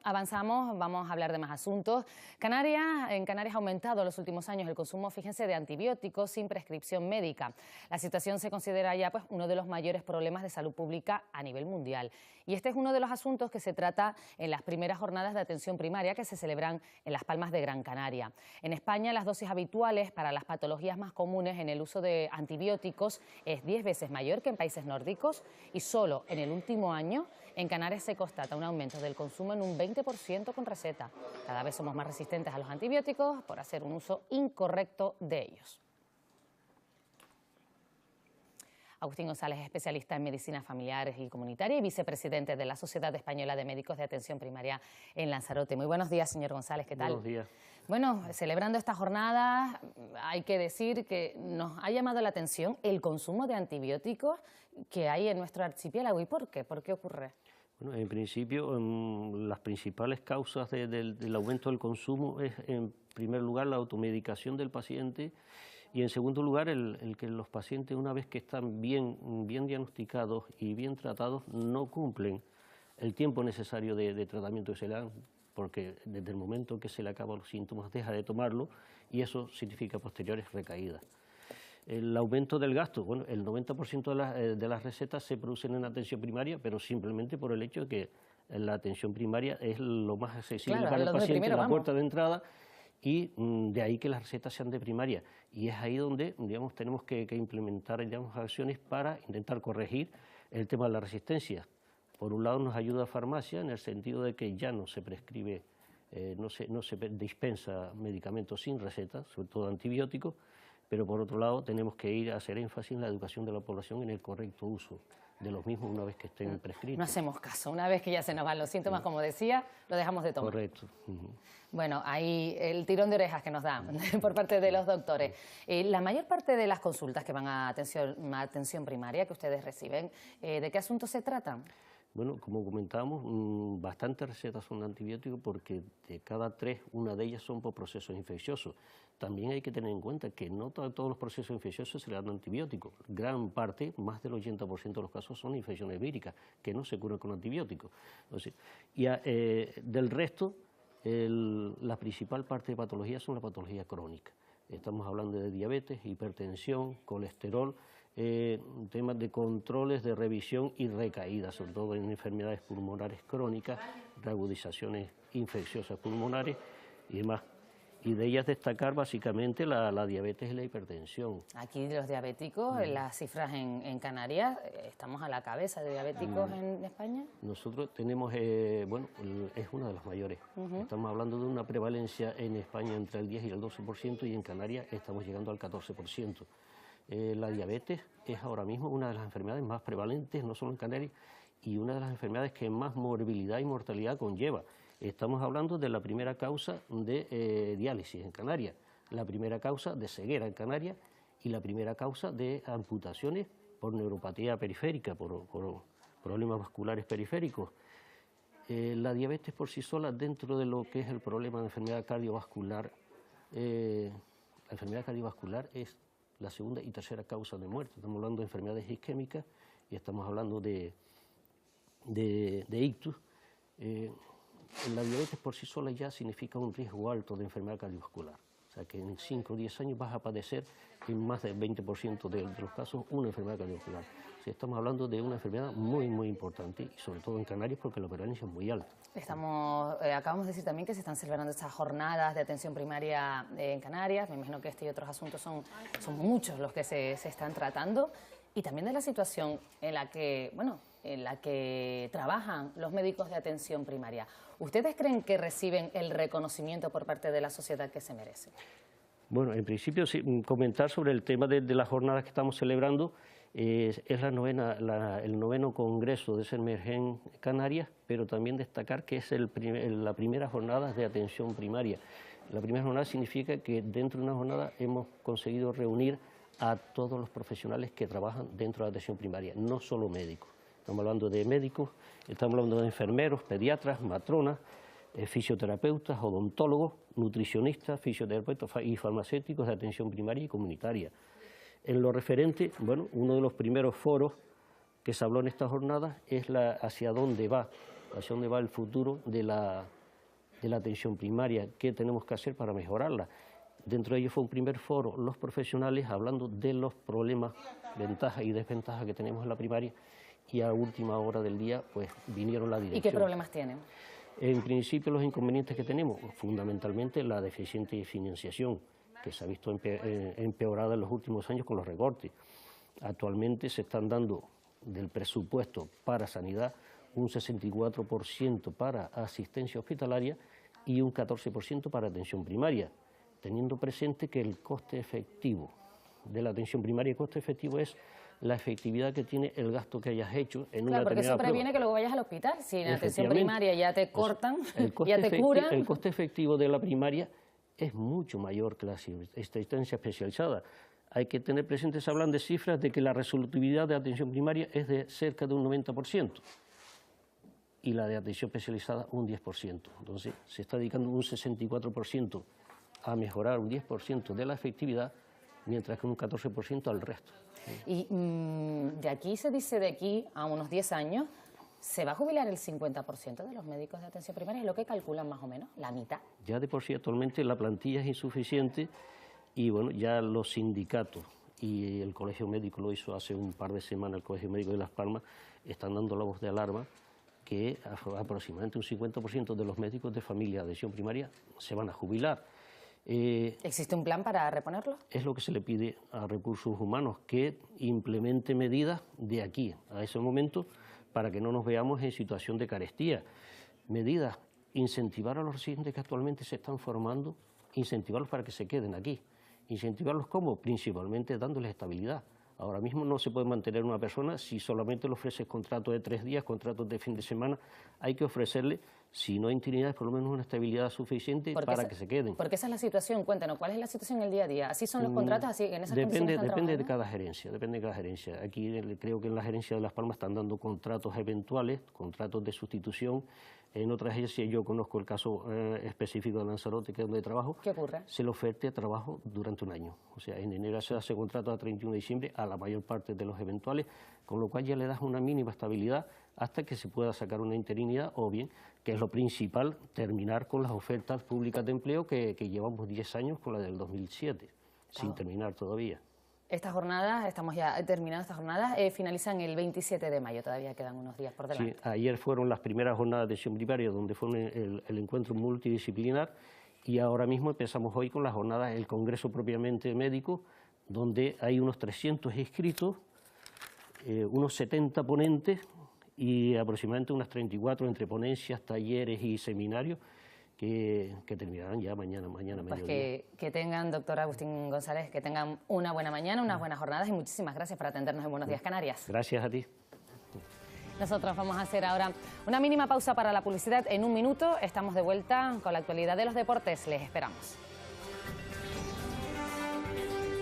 avanzamos, vamos a hablar de más asuntos. En Canarias ha aumentado en los últimos años el consumo, fíjense, de antibióticos sin prescripción médica. La situación se considera ya uno de los mayores problemas de salud pública a nivel mundial. Y este es uno de los asuntos que se trata en las primeras jornadas de atención primaria que se celebran en Las Palmas de Gran Canaria. En España, las dosis habituales para las patologías más comunes en el uso de antibióticos es 10 veces mayor que en países nórdicos, y solo en el último año en Canarias se constata un aumento del consumo en un 20% con receta. Cada vez somos más resistentes a los antibióticos por hacer un uso incorrecto de ellos. Agustín González es especialista en medicina familiar y comunitaria y vicepresidente de la Sociedad Española de Médicos de Atención Primaria en Lanzarote. Muy buenos días, señor González, ¿qué tal? Buenos días. Bueno, celebrando esta jornada, hay que decir que nos ha llamado la atención el consumo de antibióticos que hay en nuestro archipiélago. ¿Y por qué? ¿Por qué ocurre? Bueno, en principio, las principales causas del aumento del consumo es, en primer lugar, la automedicación del paciente y, en segundo lugar, el que los pacientes, una vez que están bien diagnosticados y bien tratados, no cumplen el tiempo necesario de tratamiento que se le dan, porque desde el momento que se le acaban los síntomas deja de tomarlo y eso significa posteriores recaídas. El aumento del gasto, bueno, el 90% de las recetas se producen en atención primaria, pero simplemente por el hecho de que la atención primaria es lo más accesible para el paciente, la puerta de entrada, y de ahí que las recetas sean de primaria. Y es ahí donde, digamos, tenemos que implementar, digamos, acciones para intentar corregir el tema de la resistencia. Por un lado nos ayuda a farmacia en el sentido de que ya no se prescribe, no se dispensa medicamentos sin receta, sobre todo antibióticos, pero por otro lado tenemos que ir a hacer énfasis en la educación de la población en el correcto uso de los mismos una vez que estén prescritos. No hacemos caso, una vez que ya se nos van los síntomas, como decía, lo dejamos de tomar. Correcto. Bueno, ahí el tirón de orejas que nos dan por parte de los doctores. La mayor parte de las consultas que van a atención primaria que ustedes reciben, ¿de qué asuntos se tratan? Bueno, como comentábamos, bastantes recetas son de antibióticos porque de cada 3, una de ellas son por procesos infecciosos. También hay que tener en cuenta que no todos los procesos infecciosos se le dan antibióticos. Gran parte, más del 80% de los casos, son infecciones víricas, que no se curan con antibióticos. Entonces, del resto, la principal parte de patologías son las patologías crónicas. Estamos hablando de diabetes, hipertensión, colesterol, temas de controles, de revisión y recaídas, sobre todo en enfermedades pulmonares crónicas, reagudizaciones infecciosas pulmonares y demás. Y de ellas destacar básicamente la diabetes y la hipertensión. Aquí los diabéticos, las cifras en Canarias, ¿estamos a la cabeza de diabéticos en España? Nosotros tenemos, bueno, es una de las mayores. Estamos hablando de una prevalencia en España entre el 10 y el 12% y en Canarias estamos llegando al 14%. La diabetes es ahora mismo una de las enfermedades más prevalentes, no solo en Canarias, y una de las enfermedades que más morbilidad y mortalidad conlleva. Estamos hablando de la primera causa de diálisis en Canarias, la primera causa de ceguera en Canarias y la primera causa de amputaciones por neuropatía periférica, por problemas vasculares periféricos. La diabetes por sí sola, dentro de lo que es el problema de enfermedad cardiovascular, la enfermedad cardiovascular es la segunda y tercera causa de muerte. Estamos hablando de enfermedades isquémicas y estamos hablando de ictus. La diabetes por sí sola ya significa un riesgo alto de enfermedad cardiovascular. O sea que en 5 o 10 años vas a padecer en más del 20% de los casos una enfermedad cardiovascular. O sea, estamos hablando de una enfermedad muy importante y sobre todo en Canarias porque la prevalencia es muy alta. Acabamos de decir también que se están celebrando estas jornadas de atención primaria en Canarias. Me imagino que este y otros asuntos son muchos los que se están tratando. Y también de la situación en la que trabajan los médicos de atención primaria. ¿Ustedes creen que reciben el reconocimiento por parte de la sociedad que se merece? Bueno, en principio, sí, comentar sobre el tema de las jornadas que estamos celebrando. Es el 9º Congreso de Semergen Canarias, pero también destacar que es la primera jornada de atención primaria. La primera jornada significa que dentro de una jornada hemos conseguido reunir a todos los profesionales que trabajan dentro de la atención primaria, no solo médicos. Estamos hablando de médicos, estamos hablando de enfermeros, pediatras, matronas, fisioterapeutas, odontólogos, nutricionistas, fisioterapeutas y farmacéuticos de atención primaria y comunitaria. En lo referente, bueno, uno de los primeros foros que se habló en estas jornadas es hacia dónde va hacia dónde va el futuro de la atención primaria, qué tenemos que hacer para mejorarla. Dentro de ello fue un primer foro, los profesionales hablando de los problemas, ventajas y desventajas que tenemos en la primaria, y a última hora del día pues vinieron la dirección. ¿Y qué problemas tienen? En principio los inconvenientes que tenemos, fundamentalmente la deficiente financiación, que se ha visto empeorada en los últimos años con los recortes. Actualmente se están dando del presupuesto para sanidad un 64% para asistencia hospitalaria y un 14% para atención primaria, teniendo presente que el coste efectivo de la atención primaria, el coste efectivo es la efectividad que tiene el gasto que hayas hecho en una determinada prueba. Claro, porque eso previene que luego vayas al hospital. Si en atención primaria ya te cortan, ya te curan. El coste efectivo de la primaria es mucho mayor que la asistencia especializada. Hay que tener presentes, hablan de cifras de que la resolutividad de atención primaria es de cerca de un 90% y la de atención especializada un 10%. Entonces se está dedicando un 64% a mejorar un 10% de la efectividad, mientras que un 14% al resto. Y de aquí se dice, de aquí a unos 10 años, ¿se va a jubilar el 50% de los médicos de atención primaria? ¿Es lo que calculan más o menos? ¿La mitad? Ya de por sí actualmente la plantilla es insuficiente y bueno, ya los sindicatos y el Colegio Médico lo hizo hace un par de semanas, el Colegio Médico de Las Palmas, están dando la voz de alarma que aproximadamente un 50% de los médicos de familia de atención primaria se van a jubilar. ¿Existe un plan para reponerlo? Es lo que se le pide a Recursos Humanos, que implemente medidas de aquí a ese momento para que no nos veamos en situación de carestía. Medidas, incentivar a los residentes que actualmente se están formando, incentivarlos para que se queden aquí. ¿Incentivarlos cómo? Principalmente dándoles estabilidad. Ahora mismo no se puede mantener una persona si solamente le ofreces contratos de 3 días, contratos de fin de semana. Hay que ofrecerle, si no intimidad, por lo menos una estabilidad suficiente para que se queden. Porque esa es la situación. Cuéntanos, ¿cuál es la situación en el día a día? ¿Así son los contratos? ¿Así en esas condiciones están Depende de cada gerencia, depende de cada gerencia. Aquí creo que en la gerencia de Las Palmas están dando contratos eventuales, contratos de sustitución. En otras agencias, yo conozco el caso específico de Lanzarote, que es donde trabajo. ¿Qué ocurre? Se le ofrece trabajo durante un año. O sea, en enero se hace contrato a 31 de diciembre a la mayor parte de los eventuales, con lo cual ya le das una mínima estabilidad hasta que se pueda sacar una interinidad o bien, que es lo principal, terminar con las ofertas públicas de empleo que llevamos 10 años con la del 2007, sin terminar todavía. Estas jornadas, estamos ya terminando estas jornadas, finalizan el 27 de mayo, todavía quedan unos días por delante. Sí, ayer fueron las primeras jornadas de atención primaria, donde fue el encuentro multidisciplinar, y ahora mismo empezamos hoy con las jornadas, el congreso propiamente médico, donde hay unos 300 inscritos, unos 70 ponentes y aproximadamente unas 34 entre ponencias, talleres y seminarios, que terminarán ya mañana Pues mediodía. que tengan, doctor Agustín González, que tengan una buena mañana, unas buenas jornadas y muchísimas gracias por atendernos en Buenos Días Canarias. Gracias a ti. Nosotros vamos a hacer ahora una mínima pausa para la publicidad. En un minuto estamos de vuelta con la actualidad de los deportes. Les esperamos.